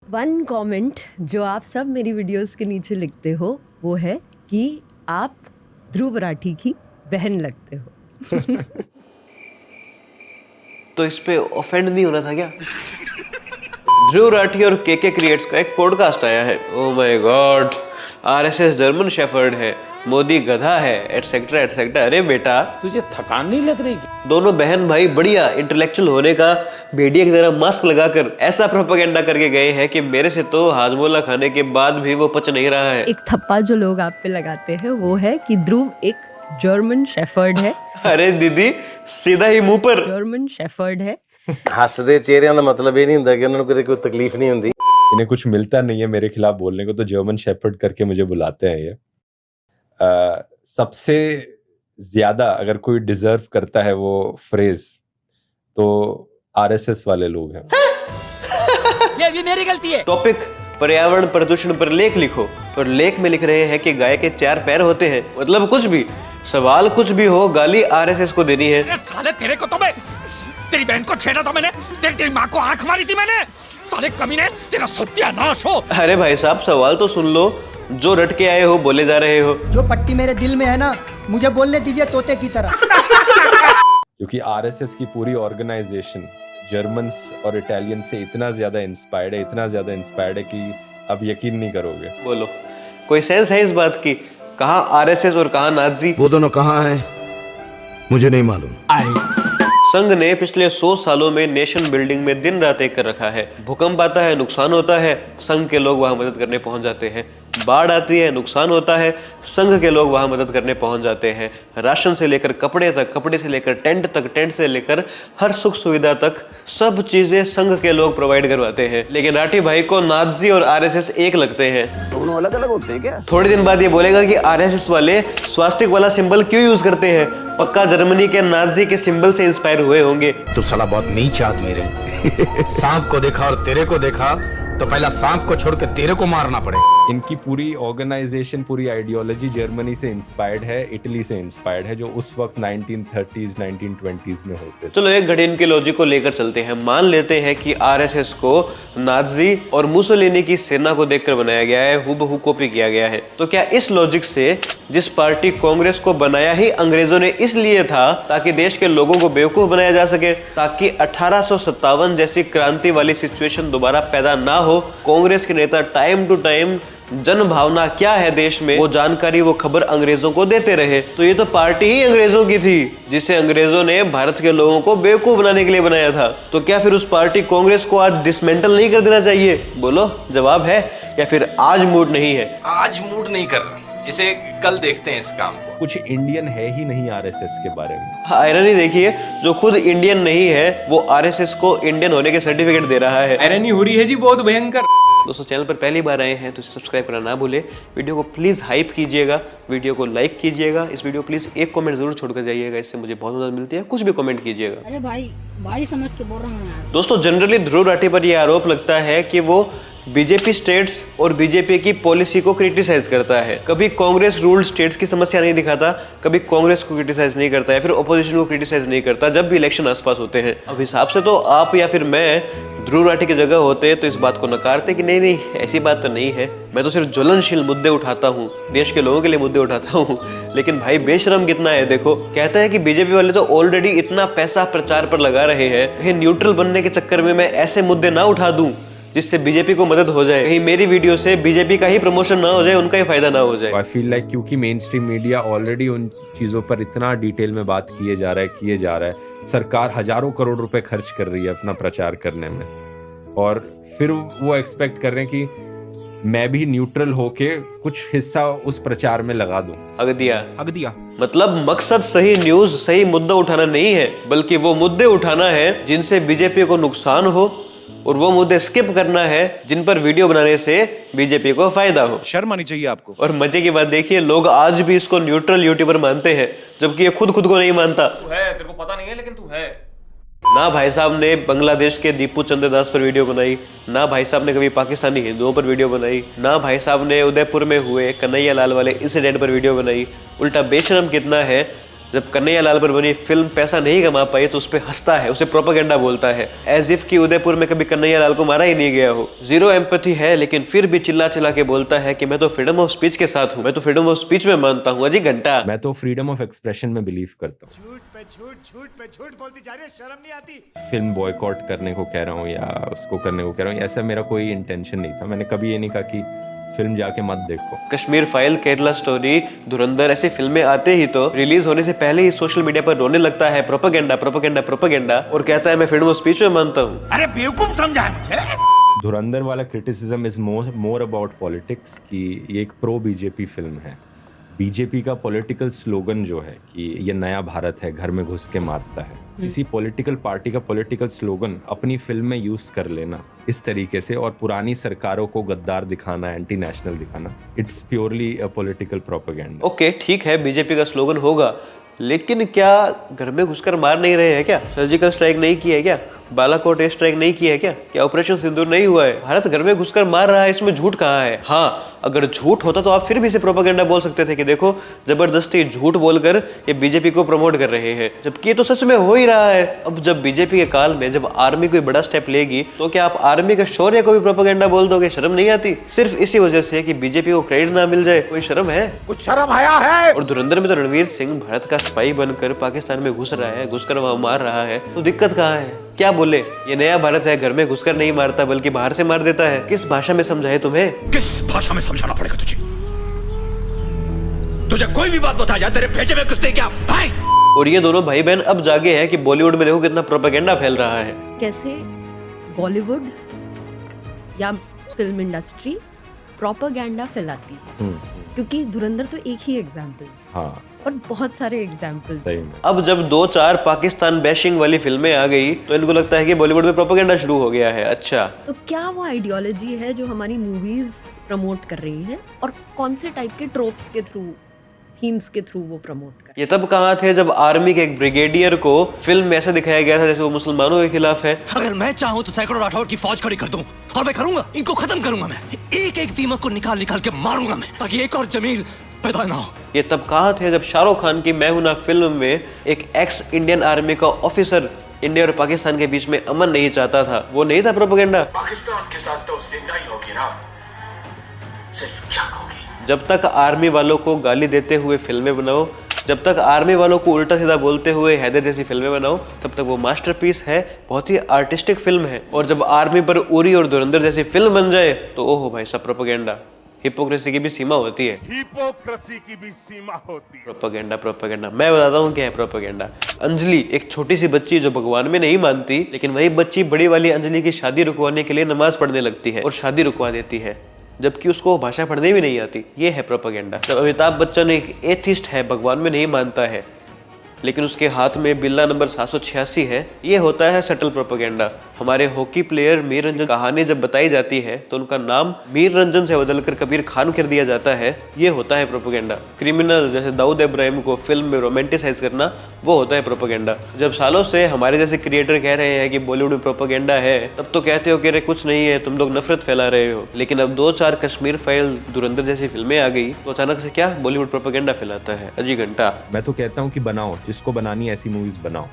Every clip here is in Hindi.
वन कमेंट जो आप सब मेरी वीडियोस के नीचे लिखते हो वो है कि आप ध्रुव राठी की बहन लगते हो। तो इस पे ऑफेंड नहीं होना था क्या? ध्रुव राठी और केके क्रिएट्स का एक पॉडकास्ट आया है। Oh my God, RSS German shepherd है, मोदी गधा है, एटसेट्रा एटसेट्रा। अरे बेटा, तुझे थकान नहीं लग रही? दोनों बहन भाई बढ़िया इंटेलेक्चुअल होने का भेड़िए की तरह मास्क लगाकर ऐसा प्रोपेगेंडा करके गए हैं कि मेरे से तो हाजमोला खाने के बाद भी वो पच नहीं रहा है। एक थप्पा जो लोग आप पे लगाते हैं वो है कि ध्रुव एक जर्मन शेफर्ड है। अरे दीदी, सीधा ही मुंह पर। जर्मन शेफर्ड है। हसदे चेहरिਆਂ ਦਾ ਮਤਲਬ ਇਹ ਨਹੀਂ ਹੁੰਦਾ ਕਿ ਉਹਨਾਂ ਨੂੰ ਕੋਈ ਤਕਲੀਫ नहीं ਹੁੰਦੀ। इन्हें कुछ मिलता नहीं है मेरे खिलाफ बोलने को, तो जर्मन शेफर्ड करके मुझे बुलाते हैं ये। सबसे ज्यादा अगर कोई डिजर्व करता है वो फ्रेज तो आरएसएस वाले लोग हैं। ये भी मेरी गलती है। टॉपिक पर्यावरण प्रदूषण पर लेख लिखो और लेख में लिख रहे हैं कि गाय के 4 पैर होते हैं। मतलब कुछ भी, सवाल कुछ भी हो, गाली आरएसएस को देनी है। साले तेरे को तो मैं, तेरी बहन को छेड़ा था मैंने, तेरी माँ को आंख मारी थी मैंने, साले कमीने, तेरा सत्यानाश हो। अरे भाई साहब, सवाल तो सुन लो, जो रट के आए हो बोले जा रहे हो। जो पट्टी मेरे दिल में है ना, मुझे बोलने दीजिए तोते की तरह। क्योंकि आरएसएस की पूरी ऑर्गेनाइजेशन जर्मन्स और इटालियन से इतना ज्यादा इंस्पायर्ड है कि अब यकीन नहीं करोगे। बोलो, कोई सेंस है इस बात की? कहाँ आरएसएस और कहाँ नाजी? वो दोनों कहाँ हैं मुझे नहीं मालूम। संघ ने पिछले 100 सालों में नेशन बिल्डिंग में दिन रात एक कर रखा है। भूकंप आता है, नुकसान होता है, संघ के लोग वहां मदद करने पहुंच जाते हैं। बाढ़ आती है, नुकसान होता है, संघ के लोग वहां मदद करने पहुंच जाते हैं। राशन से लेकर कपड़े तक, कपड़े से लेकर टेंट तक, टेंट से लेकर हर सुख सुविधा तक सब चीजें संघ के लोग प्रोवाइड करवाते हैं। लेकिन राठी भाई को नाजी और आरएसएस एक लगते हैं। दोनों अलग अलग होते हैं क्या? थोड़े दिन बाद ये बोलेगा कि आरएसएस वाले स्वास्तिक वाला सिंबल क्यों यूज करते हैं? पक्का जर्मनी के नाजी के सिंबल से इंस्पायर हुए होंगे। तू साला बहुत नीच आदमी रे। सांप को देखा और तेरे को देखा तो पहला सांप को छोड़ के तेरे को मारना पड़े। इनकी पूरी ऑर्गेनाइजेशन, पूरी आइडियोलॉजी जर्मनी से इंस्पायर्ड है, इटली से इंस्पायर्ड है, जो उस वक्त 1930s 1920s में होते थे। चलो एक घड़ी इनके लॉजिक को लेकर चलते हैं। मान लेते हैं कि आरएसएस को नाजी और मुसोलिनी की सेना को देखकर बनाया गया है, हूबहू कॉपी किया गया है। तो क्या इस लॉजिक से जिस पार्टी कांग्रेस को बनाया ही अंग्रेजों ने इसलिए था ताकि देश के लोगों को बेवकूफ बनाया जा सके, ताकि 1857 जैसी क्रांति वाली सिचुएशन दोबारा पैदा ना हो, कांग्रेस के नेता टाइम टू टाइम जन भावना क्या है देश में वो जानकारी, वो खबर अंग्रेजों को देते रहे। तो ये तो पार्टी ही अंग्रेजों की थी जिसे अंग्रेजों ने भारत के लोगों को बेवकूफ बनाने के लिए बनाया था। तो क्या फिर उस पार्टी कांग्रेस को आज डिसमेंटल नहीं कर देना चाहिए? बोलो, जवाब है। या फिर आज मूड नहीं है? आज मूड नहीं कर रहा, इसे कल देखते हैं इस काम को। कुछ इंडियन है ही नहीं आरएसएस के बारे में। आयरनी देखिए, जो खुद इंडियन नहीं है वो आरएसएस को इंडियन होने के सर्टिफिकेट दे रहा है। आयरनी हो रही है जी, बहुत भयंकर। दोस्तों, चैनल पर पहली बार आए हैं तो सब्सक्राइब करना ना भूले। वीडियो को प्लीज हाइप कीजिएगा, वीडियो को लाइक कीजिएगा। इस वीडियो प्लीज एक कमेंट जरूर छोड़कर जाइएगा, इससे मुझे बहुत मदद मिलती है। कुछ भी कमेंट कीजिएगा। अरे भाई, भारी समझ के बोल रहा हूँ यार। दोस्तों, जनरली ध्रुव राठी पर यह आरोप लगता है कि वो बीजेपी स्टेट्स और बीजेपी की पॉलिसी को क्रिटिसाइज करता है। कभी कांग्रेस रूल्ड स्टेट्स की समस्या नहीं दिखाता, कभी कांग्रेस को क्रिटिसाइज नहीं करता है, फिर ऑपोजिशन को क्रिटिसाइज नहीं करता जब भी इलेक्शन आसपास होते हैं। अब हिसाब से तो आप या फिर मैं ध्रुव राठी की जगह होते तो इस बात को नकारते कि नहीं नहीं, ऐसी बात तो नहीं है, मैं तो सिर्फ ज्वलनशील मुद्दे उठाता हूँ, देश के लोगों के लिए मुद्दे उठाता हूँ। लेकिन भाई बेशरम कितना है देखो, कहता है कि बीजेपी वाले तो ऑलरेडी इतना पैसा प्रचार पर लगा रहे हैं, कहीं न्यूट्रल बनने के चक्कर में मैं ऐसे मुद्दे ना उठा दूं जिससे बीजेपी को मदद हो जाए, कहीं मेरी वीडियो से बीजेपी का ही प्रमोशन ना हो जाए, उनका ही फायदा ना हो जाए। आई फील लाइक क्योंकि मेन स्ट्रीम मीडिया ऑलरेडी उन चीज़ों पर इतना डिटेल में बात किए जा रहा है, सरकार हजारों करोड़ रुपए खर्च कर रही है अपना प्रचार करने में, और फिर वो एक्सपेक्ट कर रहे हैं कि मैं भी न्यूट्रल होके कुछ हिस्सा उस प्रचार में लगा दूं। अगदिया मतलब मकसद सही न्यूज, सही मुद्दा उठाना नहीं है, बल्कि वो मुद्दे उठाना है जिनसे बीजेपी को नुकसान हो, और वो मुद्दे स्किप करना है जिन पर वीडियो बनाने से बीजेपी को फायदा हो। शर्म आनी चाहिए आपको। और मजे की बात देखिए, लोग आज भी इसको न्यूट्रल यूट्यूबर मानते हैं, जबकि ये खुद को नहीं मानता। तू है, तेरे को पता नहीं है लेकिन तू है। ना भाई साहब ने बांग्लादेश के दीपू चंद्र दास पर वीडियो बनाई, ना भाई साहब ने कभी पाकिस्तानी हिंदुओं पर वीडियो बनाई, ना भाई साहब ने उदयपुर में हुए कन्हैया लाल वाले इंसिडेंट पर वीडियो बनाई। उल्टा बेशरम कितना है, जब कन्हैया लाल पर बनी फिल्म पैसा नहीं कमा पाई तो उस पर हंसता है, उसे प्रोपेगेंडा बोलता है, एज इफ कि उदयपुर में कभी कन्हैया लाल को मारा ही नहीं गया हो। जीरो एम्पैथी है, लेकिन फिर भी चिल्ला चिल्ला के बोलता है कि मैं तो फ्रीडम ऑफ स्पीच के साथ हूँ, मैं तो फ्रीडम ऑफ स्पीच में मानता हूँ। अजी घंटा, मैं तो फ्रीडम ऑफ एक्सप्रेशन में बिलीव करता हूँ। झूठ बोलती जा रही है, शर्म नहीं आती। फिल्म बॉयकॉट करने को कह रहा हूँ या उसको करने को कह रहा हूँ, ऐसा मेरा कोई इंटेंशन नहीं था। मैंने कभी ये नहीं कहा कि फिल्म जाके मत देखो। कश्मीर फाइल, केरला स्टोरी, धुरंधर ऐसी फिल्में आते ही तो रिलीज होने से पहले ही सोशल मीडिया पर रोने लगता है प्रोपेगेंडा प्रोपेगेंडा प्रोपेगेंडा, और कहता है मैं फ्रीडम ऑफ स्पीच में मानता हूँ। अरे बेवकूफ समझा है मुझे। धुरंधर वाला criticism is more about politics, कि ये एक प्रो बीजेपी फिल्म है। बीजेपी का पॉलिटिकल स्लोगन जो है कि ये नया भारत है, घर में घुस के मारता है, किसी पॉलिटिकल पार्टी का पॉलिटिकल स्लोगन अपनी फिल्म में यूज कर लेना इस तरीके से और पुरानी सरकारों को गद्दार दिखाना, एंटी नेशनल दिखाना, it's purely a political propaganda. Okay ठीक है, बीजेपी का स्लोगन होगा, लेकिन क्या घर में घुसकर मार नहीं रहे हैं क्या? सर्जिकल स्ट्राइक नहीं की है क्या? बालाकोट एयर स्ट्राइक नहीं की है क्या ऑपरेशन सिंदूर नहीं हुआ है? भारत घर में घुसकर मार रहा है, इसमें झूठ कहाँ है? हाँ, अगर झूठ होता तो आप फिर भी इसे प्रोपेगेंडा बोल सकते थे कि देखो जबरदस्ती झूठ बोलकर ये बीजेपी को प्रमोट कर रहे हैं, जबकि ये तो सच में हो ही रहा है। अब जब बीजेपी के काल में जब आर्मी कोई बड़ा स्टेप लेगी तो क्या आप आर्मी के शौर्य को भी प्रोपेगेंडा बोल दोगे? शर्म नहीं आती? सिर्फ इसी वजह से कि बीजेपी को क्रेडिट ना मिल जाए, कोई शर्म है? कुछ शर्म आया है? और धुरंधर में तो रणवीर सिंह भारत का स्पाई बनकर पाकिस्तान में घुस रहा है, घुसकर वहां मार रहा है, तो दिक्कत कहाँ है? क्या बोले? ये नया भारत है, घर में घुसकर नहीं मारता बल्कि बाहर से मार देता है। किस भाषा में समझाए तुम्हें? किस भाषा में समझाना पड़ेगा तुझे कोई भी बात बता जा, तेरे भेजे में कुछ नहीं क्या भाई? और ये दोनों भाई बहन अब जागे हैं कि बॉलीवुड में देखो कितना प्रोपेगेंडा फैल रहा है। कैसे बॉलीवुड या फिल्म इंडस्ट्री प्रोपेगेंडा फैलाती है, क्योंकि धुरंधर तो एक ही एग्जाम्पल, हाँ, और बहुत सारे एग्जाम्पल्स। अब जब 2-4 पाकिस्तान बैशिंग वाली फिल्में आ गई तो इनको लगता है कि बॉलीवुड में प्रोपेगेंडा शुरू हो गया है। अच्छा, तो क्या वो आइडियोलॉजी है जो हमारी मूवीज प्रमोट कर रही है, और कौन से टाइप के ट्रोप्स के थ्रू, थीम्स के थ्रू वो प्रमोट कर? ये तब कहाँ थे जब आर्मी के एक ब्रिगेडियर को फिल्म में ऐसा दिखाया गया था जैसे वो मुसलमानों के खिलाफ है। अगर मैं चाहूँ तो सैकड़ों राठौर की फौज खड़ी कर दूं, और मैं करूंगा, इनको खत्म करूंगा, मैं एक एक दीमक को निकाल निकाल के मारूंगा मैं, ताकि एक और जमील पैदा ना हो। ये तब कहाँ थे जब शाहरुख खान की मैं हूं ना फिल्म में एक एक्स इंडियन आर्मी का ऑफिसर इंडिया और पाकिस्तान के बीच में अमन नहीं चाहता था? वो नहीं था प्रोपेगेंडा? पाकिस्तान के साथ तो जिंदा ही होगी ना, सिर्फ जंग होगी। जब तक आर्मी वालों को गाली देते हुए फिल्में बनाओ, जब तक आर्मी वालों को उल्टा सीधा बोलते हुए हैदर जैसी फिल्में बनाओ, तब तक वो मास्टरपीस है, बहुत ही आर्टिस्टिक फिल्म है। और जब आर्मी पर उरी और धुरंधर जैसी फिल्म बन जाए तो ओहो भाई सब प्रोपेगेंडा। हिपोक्रेसी की भी सीमा होती है, हिपोक्रेसी की भी सीमा होती है। प्रोपेगेंडा प्रोपेगेंडा मैं बताता हूँ क्या है प्रोपेगेंडा। अंजलि एक छोटी सी बच्ची जो भगवान में नहीं मानती, लेकिन वही बच्ची बड़ी वाली अंजलि की शादी रुकवाने के लिए नमाज पढ़ने लगती है और शादी रुकवा देती है, जबकि उसको भाषा पढ़ने भी नहीं आती। ये है प्रोपेगेंडा। जब अमिताभ बच्चन एक एथिस्ट है, भगवान में नहीं मानता है, लेकिन उसके हाथ में बिल्ला नंबर 786 है, ये होता है सटल प्रोपेगेंडा। हमारे हॉकी प्लेयर मीर रंजन कहानी जब बताई जाती है तो उनका नाम मीर रंजन से बदलकर कबीर खान कर दिया जाता है, ये होता है प्रोपेगेंडा। क्रिमिनल जैसे दाऊद इब्राहिम को फिल्म में रोमांटिसाइज करना, वो होता है प्रोपेगेंडा। जब सालों से हमारे जैसे क्रिएटर कह रहे हैं कि बॉलीवुड में प्रोपेगेंडा है, तब तो कहते हो कि अरे कुछ नहीं है, तुम लोग नफरत फैला रहे हो। लेकिन अब 2-4 कश्मीर फाइल, धुरंधर जैसी फिल्में आ गई तो अचानक से क्या बॉलीवुड प्रोपेगेंडा फैलाता है। अजी घंटा, मैं तो कहता हूँ कि बनाओ, जिसको बनानी ऐसी मूवीज बनाओ,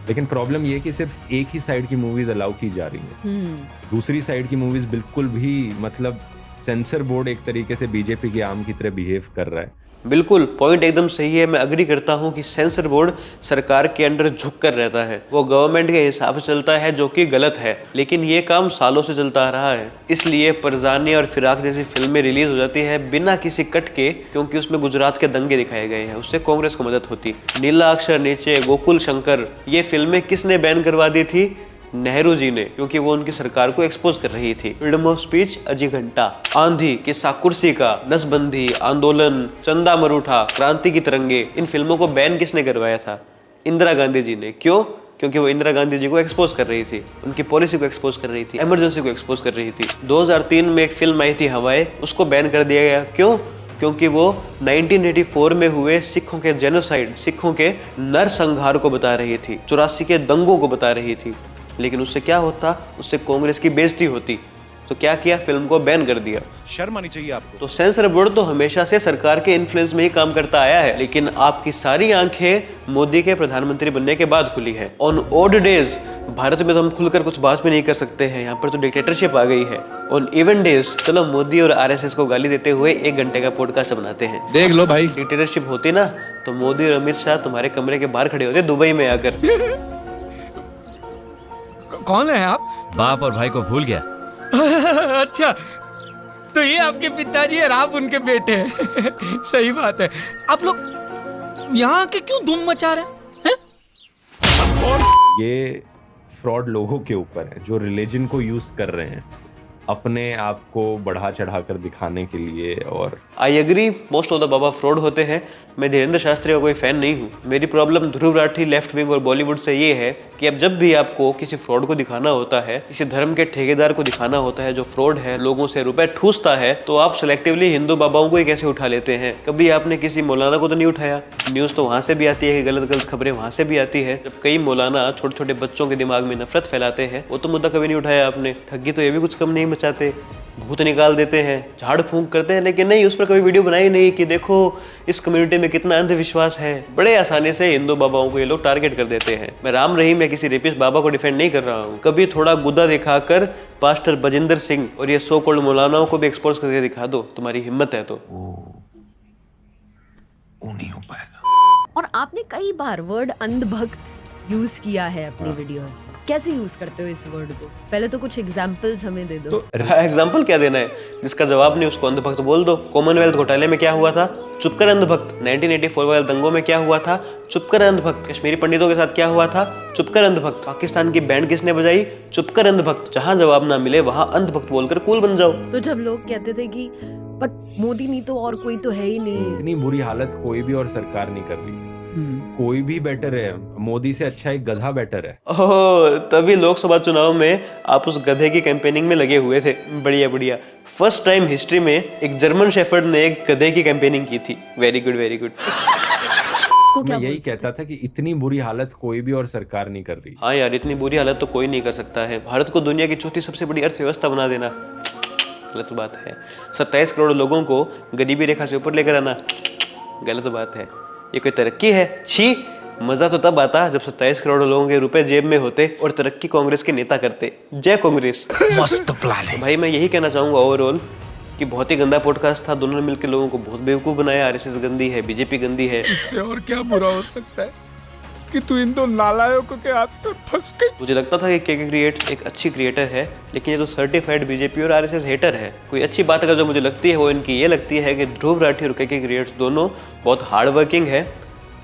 लेकिन प्रॉब्लम ये कि सिर्फ एक ही साइड की मूवीज अलाउ की जा रही है, दूसरी साइड की मूवीज बिल्कुल भी, मतलब सेंसर बोर्ड एक तरीके से बीजेपी के आम की तरह बिहेव कर रहा है। बिल्कुल पॉइंट एकदम सही है। मैं अग्री करता हूँ कि सेंसर बोर्ड सरकार के अंडर झुक कर रहता है, वो गवर्नमेंट के हिसाब से चलता है, जो कि गलत है, लेकिन ये काम सालों से चलता आ रहा है। इसलिए परजानी और फिराक जैसी फिल्में रिलीज हो जाती है बिना किसी कट के, क्योंकि उसमें गुजरात के दंगे दिखाए गए हैं, उससे कांग्रेस को मदद होती। नीला अक्षर नीचे, गोकुल शंकर, ये फिल्में किसने बैन करवा दी थी? नेहरू जी ने, क्योंकि वो उनकी सरकार को एक्सपोज कर रही थी। फ्रीडम ऑफ स्पीच, अजी घंटा, आंधी, किस्सा कुर्सी का, नसबंदी, आंदोलन, चंदा मरूठा, क्रांति की तरंगे, इन फिल्मों को बैन किसने करवाया था? इंदिरा गांधी जी ने। क्यों? क्योंकि वो इंदिरा गांधी जी को एक्सपोज कर रही थी, उनकी पॉलिसी को एक्सपोज कर रही थी, इमरजेंसी को एक्सपोज कर रही थी। 2003 में एक फिल्म आई थी हवाएं, उसको बैन कर दिया गया। क्यों? क्योंकि वो 1984 में हुए सिखों के जेनोसाइड, सिखों के नरसंहार को बता रही थी, 84 के दंगों को बता रही थी। लेकिन उससे क्या होता? उससे कांग्रेस की बेइज्जती होती। तो क्या किया, फिल्म को बैन कर दिया। शर्म आनी चाहिए आपको। तो सेंसर बोर्ड तो हमेशा से सरकार के इन्फ्लुएंस में ही काम करता आया है, लेकिन आपकी सारी आंखें मोदी के प्रधानमंत्री बनने के बाद खुली है। ऑन ऑड डेज भारत में तो हम खुलकर कुछ बात भी नहीं कर सकते हैं, यहाँ पर तो डिक्टेटरशिप आ गई है। ऑन इवन डेज चलो मोदी और आरएसएस को गाली देते हुए 1 घंटे का पॉडकास्ट बनाते हैं। देख लो भाई, डिक्टेटरशिप होती ना तो मोदी और अमित शाह तुम्हारे कमरे के बाहर खड़े होते दुबई में आकर। कौन है आप? बाप और भाई को भूल गया। अच्छा, तो ये आपके पिताजी और आप उनके बेटे हैं। सही बात है। आप लोग यहाँ के क्यों धूम मचा रहे हैं? ये फ्रॉड लोगों के ऊपर है जो रिलीजन को यूज कर रहे हैं अपने आप को बढ़ा चढ़ा कर दिखाने के लिए। और I agree, most of the baba fraud होते हैं। मैं धीरेन्द्र शास्त्री का कोई फैन नहीं हूँ। मेरी problem Dhruv Rathee, left wing और बॉलीवुड से ये है कि अब जब भी आपको किसी फ्रॉड को दिखाना होता है, किसी धर्म के ठेकेदार को दिखाना होता है जो फ्रॉड है, लोगों से रुपए ठूसता है, तो आप सिलेक्टिवली हिंदू बाबाओं को ही कैसे उठा लेते हैं। कभी आपने किसी मौलाना को तो नहीं उठाया। न्यूज़ तो वहाँ से भी आती है कि गलत गलत खबरें वहाँ से भी आती है। जब कई मौलाना छोटे छोटे बच्चों के दिमाग में नफरत फैलाते हैं, वो तो मुद्दा कभी नहीं उठाया आपने। ठगी तो ये भी कुछ कम नहीं मचाते, भूत निकाल देते हैं, झाड़ फूंक करते हैं, लेकिन नहीं, उस पर कभी वीडियो बनाई नहीं कि देखो इस कम्युनिटी में कितना अंधविश्वास है। बड़े आसानी से हिंदू बाबाओं को ये लोग टारगेट कर देते हैं। मैं राम रहीम या किसी रेपिस्ट बाबा को डिफेंड नहीं कर रहा हूँ। कभी थोड़ा गुद्दा दिखाकर पास्टर बजिंदर सिंह और ये सो कॉल्ड मौलानाओं को भी एक्सपोज करके दिखा दो, तुम्हारी हिम्मत है तो। वो नहीं हो पाएगा। और आपने कई बार वर्ड अंधभक्त यूज किया है अपनी वीडियोस में। कैसे यूज करते हो इस वर्ड को? पहले तो कुछ एग्जांपल्स हमें दे दो। तो एग्जाम्पल क्या देना है? जिसका जवाब नहीं उसको अंधभक्त बोल दो। कॉमनवेल्थ घोटाले में क्या हुआ था? चुप कर अंधभक्त। 1984 वाले दंगों में क्या हुआ था? चुप कर अंधभक्त। कश्मीरी पंडितों के साथ क्या हुआ था? चुप कर अंधभक्त। पाकिस्तान की बैंड किसने बजाई? चुप कर अंधभक्त। जहां जवाब ना मिले वहां अंधभक्त बोलकर कूल बन जाओ। तो जब लोग कहते थे कि बट मोदी नहीं तो और कोई तो है ही नहीं, इतनी बुरी हालत कोई भी और सरकार नहीं कर रही। कोई भी बेटर है, मोदी से अच्छा एक गधा बेटर है। ओह, तभी लोकसभा चुनाव में आप उस गधे की कैंपेनिंग में लगे हुए थे। बढ़िया बढ़िया। फर्स्ट टाइम हिस्ट्री में एक जर्मन शेफर्ड ने एक गधे की कैंपेनिंग की थी। Very good, very good. मैं यही कहता था कि इतनी बुरी हालत कोई भी और सरकार नहीं कर रही। हाँ यार, इतनी बुरी हालत तो कोई नहीं कर सकता है। भारत को दुनिया की चौथी सबसे बड़ी अर्थव्यवस्था बना देना गलत बात है। 27 करोड़ लोगों को गरीबी रेखा से ऊपर लेकर आना गलत बात है। ये कोई तरक्की है? छी। मजा तो तब आता जब 27 करोड़ लोगों के रुपए जेब में होते और तरक्की कांग्रेस के नेता करते। जय कांग्रेस। मस्त प्लान है भाई मैं यही कहना चाहूंगा ओवरऑल कि बहुत ही गंदा पॉडकास्ट था। दोनों ने मिलकर लोगों को बहुत बेवकूफ बनाया। आरएसएस गंदी है, बीजेपी गंदी है। इससे और क्या बुरा हो सकता है कि तू इन दो नालायकों के हाथ में फंस गई। मुझे लगता था कि केके क्रिएट्स एक अच्छी क्रिएटर है, लेकिन ये तो सर्टिफाइड बीजेपी और आरएसएस हेटर है। कोई अच्छी बात अगर जो मुझे लगती है वो इनकी ये लगती है कि ध्रुव राठी और केके क्रिएट्स दोनों बहुत हार्ड वर्किंग है,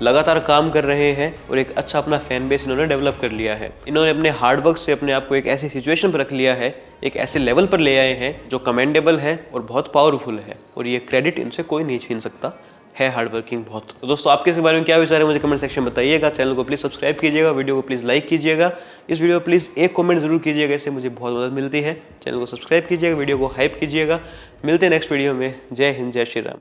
लगातार काम कर रहे हैं और एक अच्छा अपना फैन बेस इन्होंने डेवलप कर लिया है। इन्होंने अपने हार्डवर्क से अपने आप को एक ऐसी सिचुएशन पर रख लिया है, एक ऐसे लेवल पर ले आए हैं जो कमेंडेबल है और बहुत पावरफुल है, और ये क्रेडिट इनसे कोई नहीं छीन सकता है। हार्ड वर्किंग बहुत। तो दोस्तों आपके इस बारे में क्या विचार है मुझे कमेंट सेक्शन में बताइएगा। चैनल को प्लीज़ सब्सक्राइब कीजिएगा, वीडियो को प्लीज़ लाइक कीजिएगा, इस वीडियो को प्लीज़ एक कमेंट जरूर कीजिएगा, इससे मुझे बहुत मदद मिलती है। चैनल को सब्सक्राइब कीजिएगा, वीडियो को हाइप कीजिएगा। मिलते हैं नेक्स्ट वीडियो में। जय हिंद, जय श्री राम।